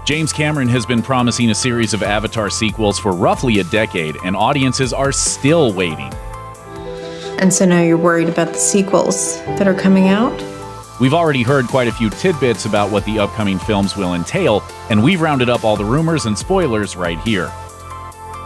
James Cameron has been promising a series of Avatar sequels for roughly a decade, and audiences are still waiting. And so now you're worried about the sequels that are coming out? We've already heard quite a few tidbits about what the upcoming films will entail, and we've rounded up all the rumors and spoilers right here.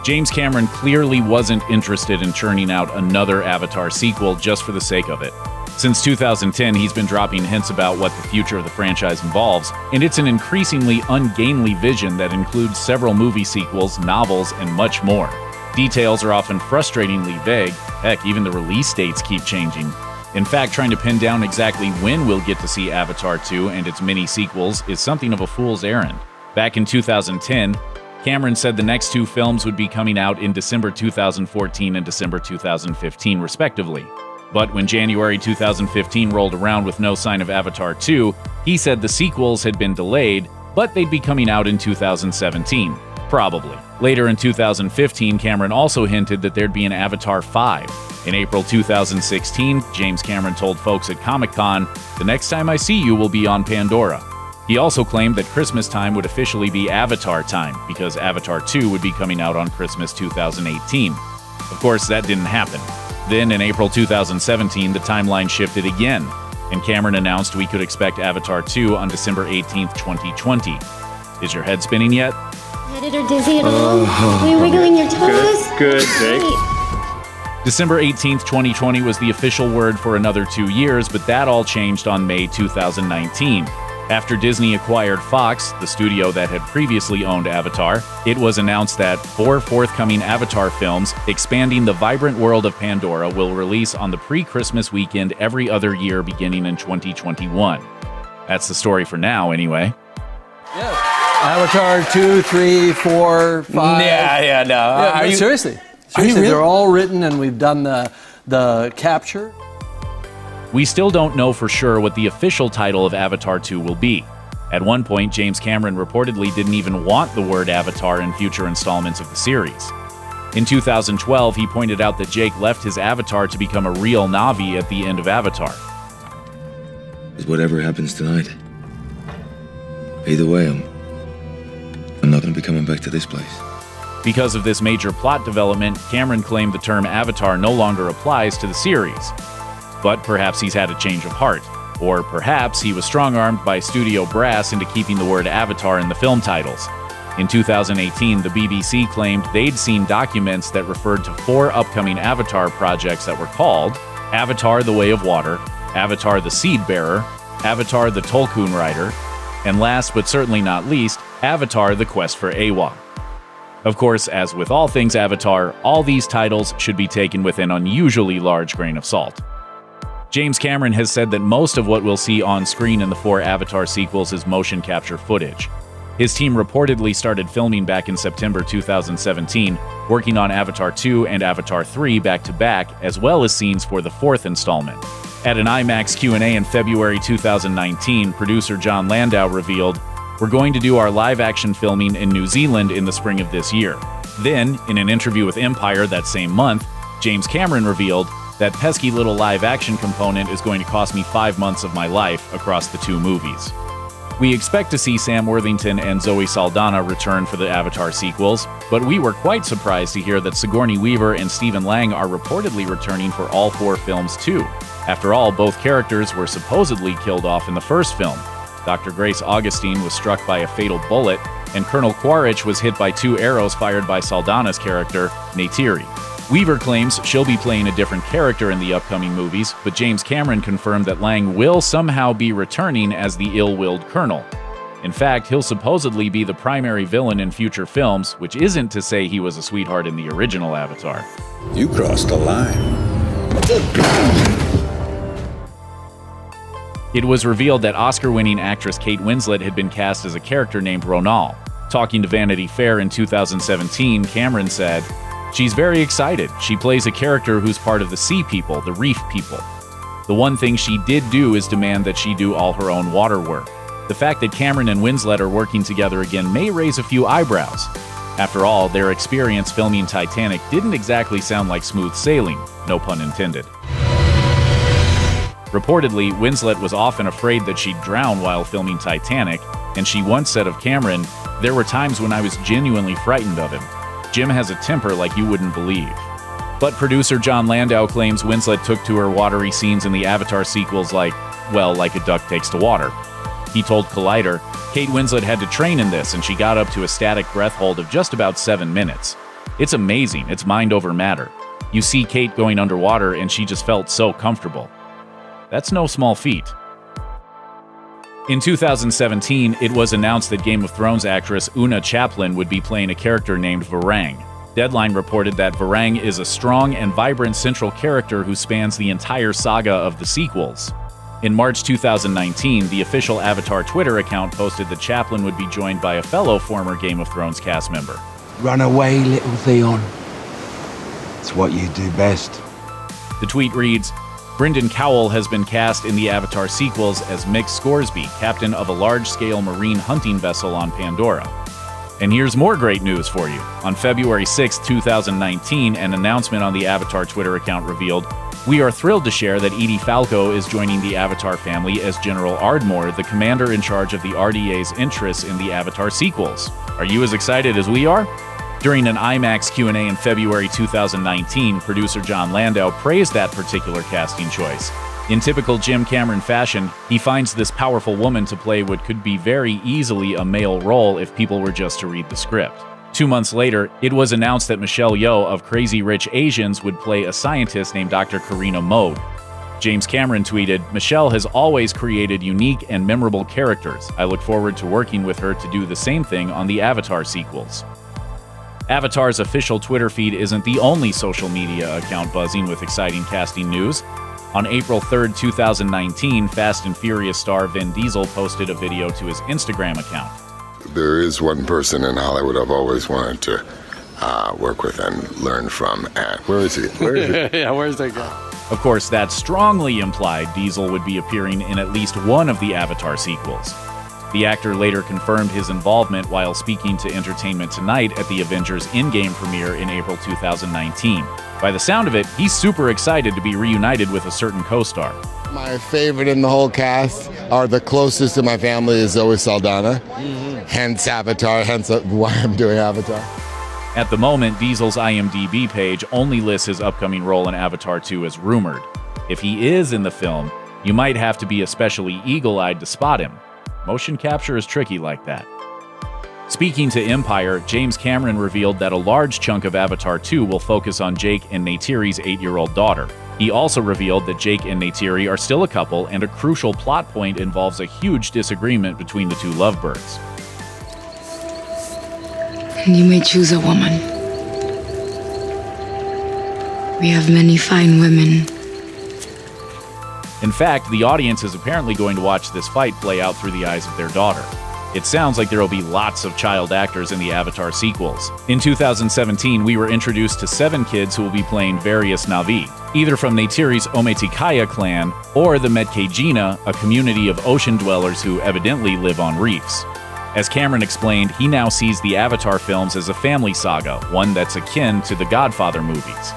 James Cameron clearly wasn't interested in churning out another Avatar sequel just for the sake of it. Since 2010, he's been dropping hints about what the future of the franchise involves, and it's an increasingly ungainly vision that includes several movie sequels, novels, and much more. Details are often frustratingly vague. Heck, even the release dates keep changing. In fact, trying to pin down exactly when we'll get to see Avatar 2 and its mini sequels is something of a fool's errand. Back in 2010, Cameron said the next two films would be coming out in December 2014 and December 2015, respectively. But when January 2015 rolled around with no sign of Avatar 2, he said the sequels had been delayed, but they'd be coming out in 2017. Probably. Later in 2015, Cameron also hinted that there'd be an Avatar 5. In April 2016, James Cameron told folks at Comic-Con, "The next time I see you will be on Pandora." He also claimed that Christmas time would officially be Avatar time, because Avatar 2 would be coming out on Christmas 2018. Of course, that didn't happen. Then, in April 2017, the timeline shifted again, and Cameron announced we could expect Avatar 2 on December 18th, 2020. Is your head spinning yet? Headed or dizzy at all? Are you wiggling your toes? Good, Jake. December 18th, 2020 was the official word for another 2 years, but that all changed on May 2019. After Disney acquired Fox, the studio that had previously owned Avatar, it was announced that 4 forthcoming Avatar films expanding the vibrant world of Pandora will release on the pre-Christmas weekend every other year beginning in 2021. That's the story for now, anyway. Yeah. Avatar 2, 3, 4, 5. Yeah, no. Yeah, seriously. really? They're all written, and we've done the capture. We still don't know for sure what the official title of Avatar 2 will be. At one point, James Cameron reportedly didn't even want the word Avatar in future installments of the series. In 2012, he pointed out that Jake left his avatar to become a real Na'vi at the end of Avatar. Whatever happens tonight, either way, I'm not going to be coming back to this place. Because of this major plot development, Cameron claimed the term Avatar no longer applies to the series. But perhaps he's had a change of heart. Or perhaps he was strong-armed by studio brass into keeping the word Avatar in the film titles. In 2018, the BBC claimed they'd seen documents that referred to 4 upcoming Avatar projects that were called Avatar: The Way of Water, Avatar: The Seed Bearer, Avatar: The Tolkien Rider, and last but certainly not least, Avatar: The Quest for Eywa. Of course, as with all things Avatar, all these titles should be taken with an unusually large grain of salt. James Cameron has said that most of what we'll see on screen in the 4 Avatar sequels is motion capture footage. His team reportedly started filming back in September 2017, working on Avatar 2 and Avatar 3 back-to-back, as well as scenes for the 4th installment. At an IMAX Q&A in February 2019, producer John Landau revealed, "We're going to do our live-action filming in New Zealand in the spring of this year." Then, in an interview with Empire that same month, James Cameron revealed, "That pesky little live-action component is going to cost me 5 months of my life across the 2 movies." We expect to see Sam Worthington and Zoe Saldana return for the Avatar sequels, but we were quite surprised to hear that Sigourney Weaver and Stephen Lang are reportedly returning for all 4 films too. After all, both characters were supposedly killed off in the first film. Dr. Grace Augustine was struck by a fatal bullet, and Colonel Quaritch was hit by 2 arrows fired by Saldana's character, Neytiri. Weaver claims she'll be playing a different character in the upcoming movies, but James Cameron confirmed that Lang will somehow be returning as the ill-willed Colonel. In fact, he'll supposedly be the primary villain in future films, which isn't to say he was a sweetheart in the original Avatar. You crossed a line. It was revealed that Oscar-winning actress Kate Winslet had been cast as a character named Ronal. Talking to Vanity Fair in 2017, Cameron said, "She's very excited. She plays a character who's part of the sea people, the reef people. The one thing she did do is demand that she do all her own water work. The fact that Cameron and Winslet are working together again may raise a few eyebrows. After all, their experience filming Titanic didn't exactly sound like smooth sailing, no pun intended." Reportedly, Winslet was often afraid that she'd drown while filming Titanic, and she once said of Cameron, There were times when I was genuinely frightened of him. Jim has a temper like you wouldn't believe. But producer John Landau claims Winslet took to her watery scenes in the Avatar sequels like a duck takes to water. He told Collider, Kate Winslet had to train in this and she got up to a static breath hold of just about 7 minutes. It's amazing, it's mind over matter. You see Kate going underwater and she just felt so comfortable. That's no small feat. In 2017, it was announced that Game of Thrones actress Una Chaplin would be playing a character named Varang. Deadline reported that Varang is a strong and vibrant central character who spans the entire saga of the sequels. In March 2019, the official Avatar Twitter account posted that Chaplin would be joined by a fellow former Game of Thrones cast member. Run away, little Theon. It's what you do best. The tweet reads, Brynden Cowell has been cast in the Avatar sequels as Mick Scoresby, captain of a large-scale marine hunting vessel on Pandora. And here's more great news for you. On February 6, 2019, an announcement on the Avatar Twitter account revealed, we are thrilled to share that Edie Falco is joining the Avatar family as General Ardmore, the commander in charge of the RDA's interests in the Avatar sequels. Are you as excited as we are? During an IMAX Q&A in February 2019, producer John Landau praised that particular casting choice. In typical Jim Cameron fashion, he finds this powerful woman to play what could be very easily a male role if people were just to read the script. 2 months later, it was announced that Michelle Yeoh of Crazy Rich Asians would play a scientist named Dr. Karina Mode. James Cameron tweeted, Michelle has always created unique and memorable characters. I look forward to working with her to do the same thing on the Avatar sequels. Avatar's official Twitter feed isn't the only social media account buzzing with exciting casting news. On April 3, 2019, Fast and Furious star Vin Diesel posted a video to his Instagram account. There is one person in Hollywood I've always wanted to work with and learn from. And where is he? Yeah, where's that guy? Of course, that strongly implied Diesel would be appearing in at least one of the Avatar sequels. The actor later confirmed his involvement while speaking to Entertainment Tonight at the Avengers Endgame premiere in April 2019. By the sound of it, he's super excited to be reunited with a certain co-star. My favorite in the whole cast, or the closest to my family, is Zoe Saldana. Hence Avatar, hence why I'm doing Avatar. At the moment, Diesel's IMDb page only lists his upcoming role in Avatar 2 as rumored. If he is in the film, you might have to be especially eagle-eyed to spot him. Motion capture is tricky like that. Speaking to Empire, James Cameron revealed that a large chunk of Avatar 2 will focus on Jake and Neytiri's 8-year-old daughter. He also revealed that Jake and Neytiri are still a couple, and a crucial plot point involves a huge disagreement between the two lovebirds. And you may choose a woman. We have many fine women. In fact, the audience is apparently going to watch this fight play out through the eyes of their daughter. It sounds like there will be lots of child actors in the Avatar sequels. In 2017, we were introduced to 7 kids who will be playing various Na'vi, either from Neytiri's Ometikaya clan or the Metkayina, a community of ocean dwellers who evidently live on reefs. As Cameron explained, he now sees the Avatar films as a family saga, one that's akin to the Godfather movies.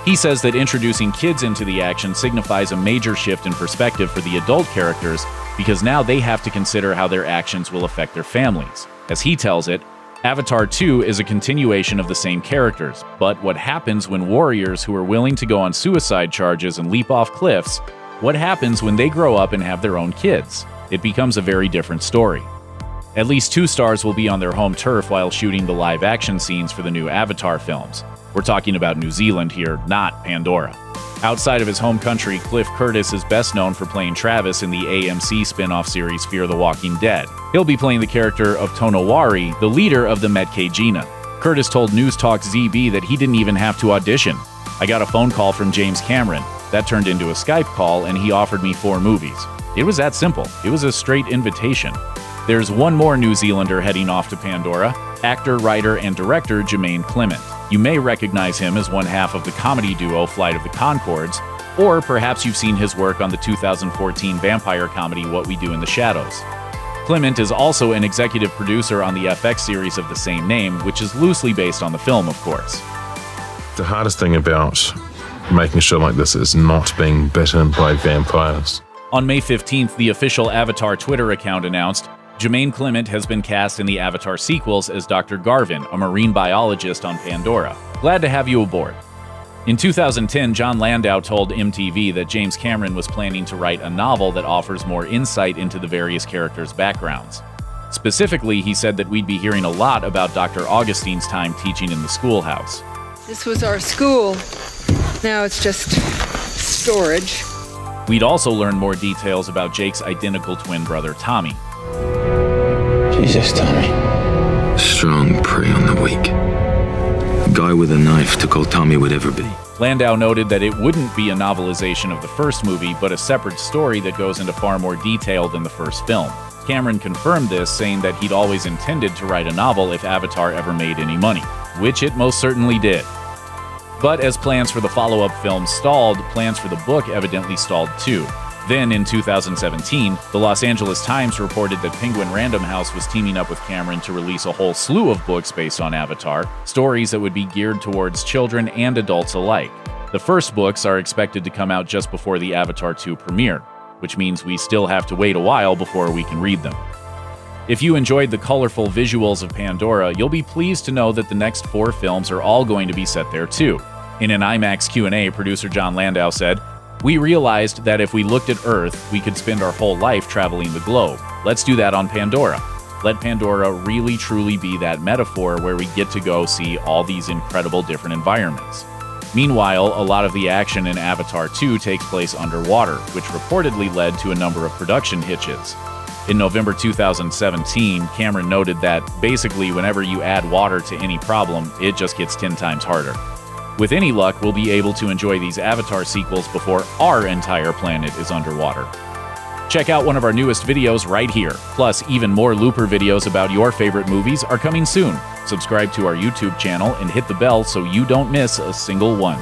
He says that introducing kids into the action signifies a major shift in perspective for the adult characters because now they have to consider how their actions will affect their families. As he tells it, Avatar 2 is a continuation of the same characters, but what happens when warriors who are willing to go on suicide charges and leap off cliffs, what happens when they grow up and have their own kids? It becomes a very different story. At least 2 stars will be on their home turf while shooting the live-action scenes for the new Avatar films. We're talking about New Zealand here, not Pandora. Outside of his home country, Cliff Curtis is best known for playing Travis in the AMC spin-off series Fear the Walking Dead. He'll be playing the character of Tonowari, the leader of the Metkayina. Curtis told News Talk ZB that he didn't even have to audition. I got a phone call from James Cameron. That turned into a Skype call, and he offered me 4 movies. It was that simple. It was a straight invitation. There's one more New Zealander heading off to Pandora, actor, writer, and director Jermaine Clement. You may recognize him as one half of the comedy duo Flight of the Conchords, or perhaps you've seen his work on the 2014 vampire comedy What We Do in the Shadows. Clement is also an executive producer on the FX series of the same name, which is loosely based on the film, of course. The hardest thing about making a show like this is not being bitten by vampires. On May 15th, the official Avatar Twitter account announced, Jermaine Clement has been cast in the Avatar sequels as Dr. Garvin, a marine biologist on Pandora. Glad to have you aboard. In 2010, John Landau told MTV that James Cameron was planning to write a novel that offers more insight into the various characters' backgrounds. Specifically, he said that we'd be hearing a lot about Dr. Augustine's time teaching in the schoolhouse. This was our school. Now it's just storage. We'd also learn more details about Jake's identical twin brother, Tommy. Jesus, Tommy. Strong prey on the weak. A guy with a knife took all Tommy would ever be. Landau noted that it wouldn't be a novelization of the first movie, but a separate story that goes into far more detail than the first film. Cameron confirmed this, saying that he'd always intended to write a novel if Avatar ever made any money, which it most certainly did. But as plans for the follow-up film stalled, plans for the book evidently stalled too. Then, in 2017, the Los Angeles Times reported that Penguin Random House was teaming up with Cameron to release a whole slew of books based on Avatar, stories that would be geared towards children and adults alike. The first books are expected to come out just before the Avatar 2 premiere, which means we still have to wait a while before we can read them. If you enjoyed the colorful visuals of Pandora, you'll be pleased to know that the next 4 films are all going to be set there too. In an IMAX Q&A, producer John Landau said, "We realized that if we looked at Earth, we could spend our whole life traveling the globe. Let's do that on Pandora. Let Pandora really truly be that metaphor where we get to go see all these incredible different environments." Meanwhile, a lot of the action in Avatar 2 takes place underwater, which reportedly led to a number of production hitches. In November 2017, Cameron noted that basically whenever you add water to any problem, it just gets 10 times harder. With any luck, we'll be able to enjoy these Avatar sequels before our entire planet is underwater. Check out one of our newest videos right here. Plus, even more Looper videos about your favorite movies are coming soon. Subscribe to our YouTube channel and hit the bell so you don't miss a single one.